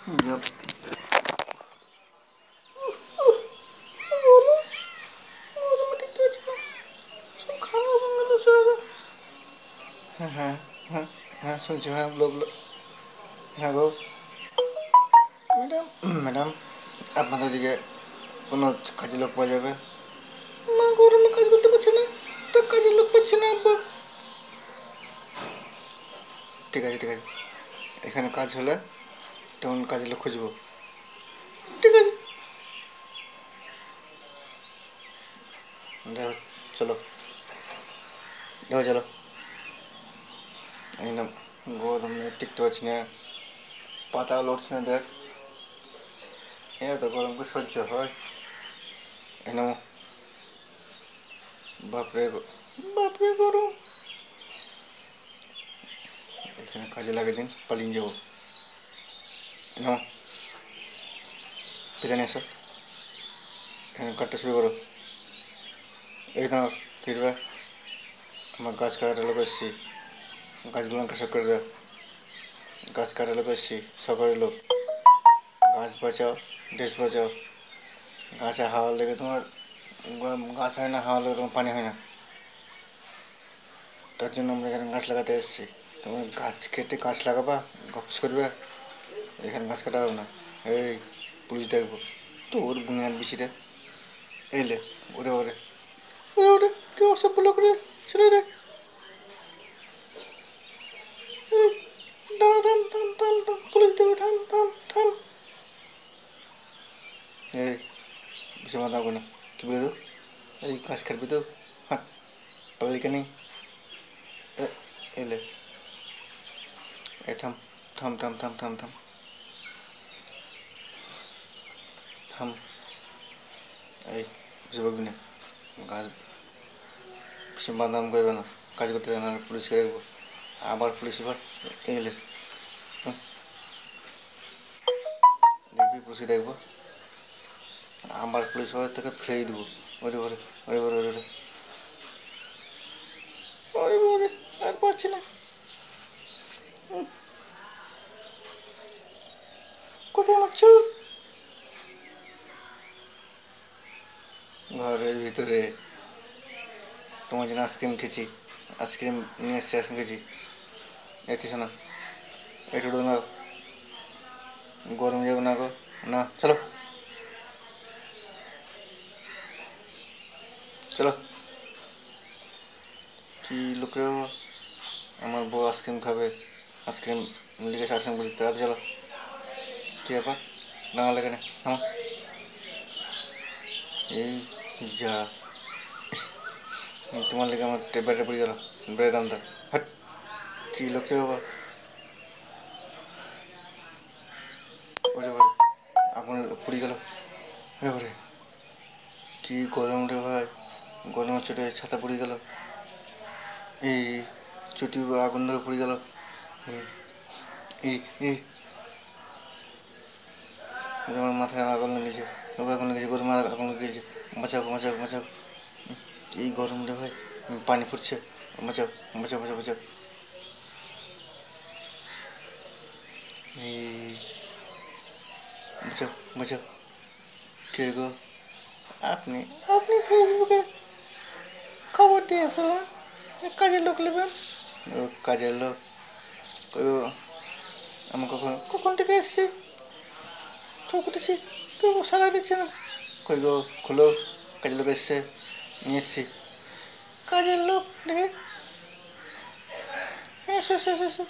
Yep. হ্যাঁ হ্যাঁ হ্যাঁ হ্যাঁ শুনছি, হ্যাঁ লোক হ্যাঁ গো ম্যাডাম। ম্যাডাম আপনাদের দিকে কোনো কাজের লোক পাওয়া যাবে? মা গরমে কাজ করতে পারছে না, তো কাজের লোক পাচ্ছে না আব্বা। ঠিক আছে ঠিক আছে, এখানে কাজ হলে তখন কাজের লোক খুঁজবো। ঠিক আছে দেখো, চলো দেখো চলো। একদম গরমে টিকতে পারছি না, পাতা লড়ছে না দেখ, এত গরমকে সহ্য হয়? একদম বাপরে বাপরে গরম। এখানে কাজে লাগিয়ে দিন, পালিয়ে যাবো। নাও পিছনে এসো, এখানে কাটতে শুরু করো। এই নাও ফিরবে, আমার গাছ কাটার লোক এসছি, গাছগুলো সব করে দাও। গাছ কাটার লোক এসছি, সকালের লোক। গাছ বাঁচাও, দেশ বাঁচাও। গাছে হাওয়া লেগে তোমার গাছ হয় না, হাওয়া লেগে তোমার পানি হয় না, তার জন্য আমরা এখানে গাছ লাগাতে এসেছি। তুমি গাছ কেটে গাছ লাগাবা, গপস করবে, এখানে গাছ কাটা হবে না। এই পুলিশ দেখবো তোর বুনিয়াদ বেশিটা। এলে ওরে ওরে ওরে ওরে, কেউ অসভ্য লোক রে, ছেড়ে রে। দাঁড়া, থাম থাম থাম থাম, পুলিশ দেবে, থাম থাম থাম। এই বেশি মাথা হবে না, কী বলে তো, এই গাছ কাটবি তো, হাট পালালি কেন? এলে এই থাম থাম থাম থাম থাম থাম থাম। এই বেশি বকবি না, গাছ বেশি বাদাম করবে না, কাজ করতে হবে না, পুলিশকে দেখবো। আবার পুলিশ এবার এলে দেখবি, পুলিশকে দেখবো, আবার পুলিশ এবার তোকে ফিরিয়ে দেবো। ওরে ওরে ওরে ওরে ওরে ওরে ওরে, আর পারছি না। কোথায় আমার চোর? ঘরের ভিতরে তোমার জন্য আইসক্রিম খেয়েছি, আইসক্রিম নিয়ে এসছি, আইসক্রিম খেয়েছি, যাচ্ছিস না? একটু না, গরম যাবে না গো, না চলো চলো। কি লোক রে, আমার বউ আইসক্রিম খাবে, আইসক্রিম লিখেছে, আইসক্রিম বলছি, তাড়াতাড়ি চলো। কী ব্যাপার, দাঁড়ালে কেন? হ্যাঁ এই যা, তোমার লেগে আমার ব্যাটে পড়ে গেল, ব্যাটের দাম দাও। হাট, কী লোক রে বাবা। ওরে বারে, আগুন পুড়ে গেল, এবারে কী গরম রে ভাই, গরমের চোটে ছাতা পুড়ে গেল, এই চুটি আগুন ধরে পুড়ে গেল। এই এই আমার মাথায় আগুন লেগেছে, আগুন লেগেছে, গরমে আগুন লেগেছে, বাঁচাও বাঁচাও বাঁচাও। এই গরম রে ভাই, পানি ফুটছে, বাঁচাও বাঁচাও বাঁচাও বাঁচাও। এই বাঁচাও বাঁচাও। কে গো আপনি? আপনি ফেসবুকে খবর দিয়ে আসলে কাজের লোক নেবেন? ও কাজের লোক, ও আমি কখন কখন থেকে এসছি, ঠকুটেছি, কেউ সারা দিচ্ছে না। কই গো খুলো, কাজের লোক এসছে, নিয়ে এসছি। কাজের লোক দেখে এসো এসো এসো।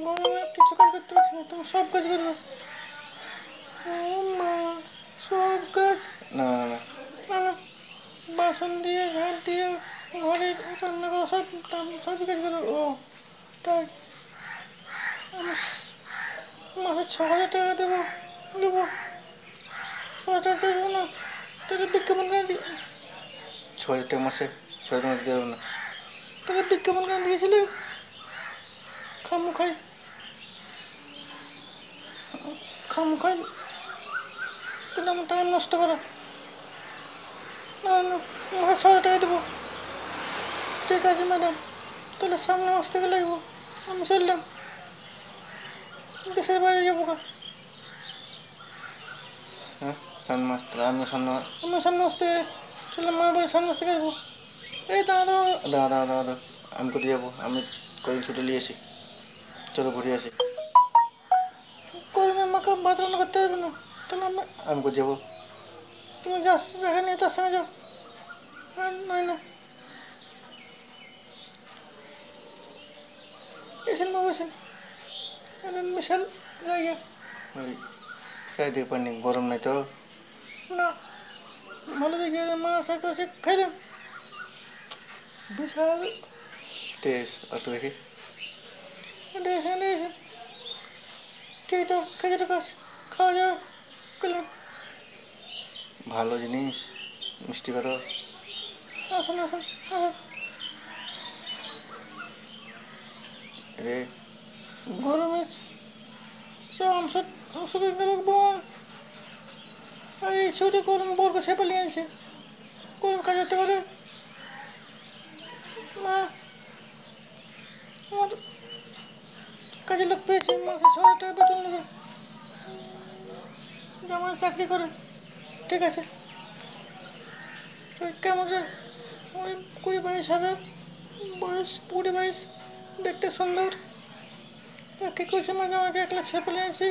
গরমে কিছু কাজ করতে পারছি না, তুমি সব কাজ করবে? ও মা, সব কাজ? না না না না না, বাসন দিয়ে ঝাড় দিয়ে ঘরে রান্না করো, সব সবই কাজ করো? ও তাই, আমি মাসে 6,000 টাকা দেবো, দেবো 6,000 টাকা দেবো না, তাহলে বিজ্ঞাপন কেন দিয়ে, 6,000 টাকা মাসে, 6,000 টাকা দিতে হবে না, তাহলে বিজ্ঞাপন কেন দিয়েছিলে? খামু খাই খামু খাই, কিন্তু আমার টাকা নষ্ট করা। না না, মাসে 6,000 টাকা দেবো। ঠিক আছে ম্যাডাম, তাহলে সামনে মাস থেকে লাগবো, আমি চললাম। দেশের বাইরে যাবো গা। হ্যাঁ, সামনে মাস থেকে আমি সামনে মাস থেকে চলে মার বাড়ি সামনে মাস থেকে আসবো। এই দাঁড়া, আমি কোথায় যাবো? আমি কদিন ছুটি নিয়ে আসি, চলো ঘুরে আসি। গরমে মাকে ভাত রান্না করতে পারবে না, তাহলে আমি কোথায় যাবো? তুমি যাস দেখা নিয়ে তার সঙ্গে যাও। না এসেন বাবু এসেন, বিশাল জায়গা। ওই চারিদিকে পানি, গরম নাই তো? না, ভালো জায়গা, মাছ আশেপাশে খাইলাম, বিশাল টেস্ট। অত দেখি এসেন কেটা খেজুর গাছ খাওয়া যাবে, করলাম ভালো জিনিস, মিষ্টি কথা। আসুন রে, গরমে অংশ বোন, আর এই ছুটি গরম বরকে ছেপে নিয়ে আনছে, গরম কাজ করতে পারে না। আমার কাজের লোক পেয়েছে, মাসে 6,000 টাকা বেতন নেবে, যেমন চাকরি করে। ঠিক আছে, কেমন রে? ওই 20-22 হবে, বয়স 20-22, দেখতে সুন্দর। কি করছে, মাঝে আমাকে একলা ছেপে নিয়ে আসি।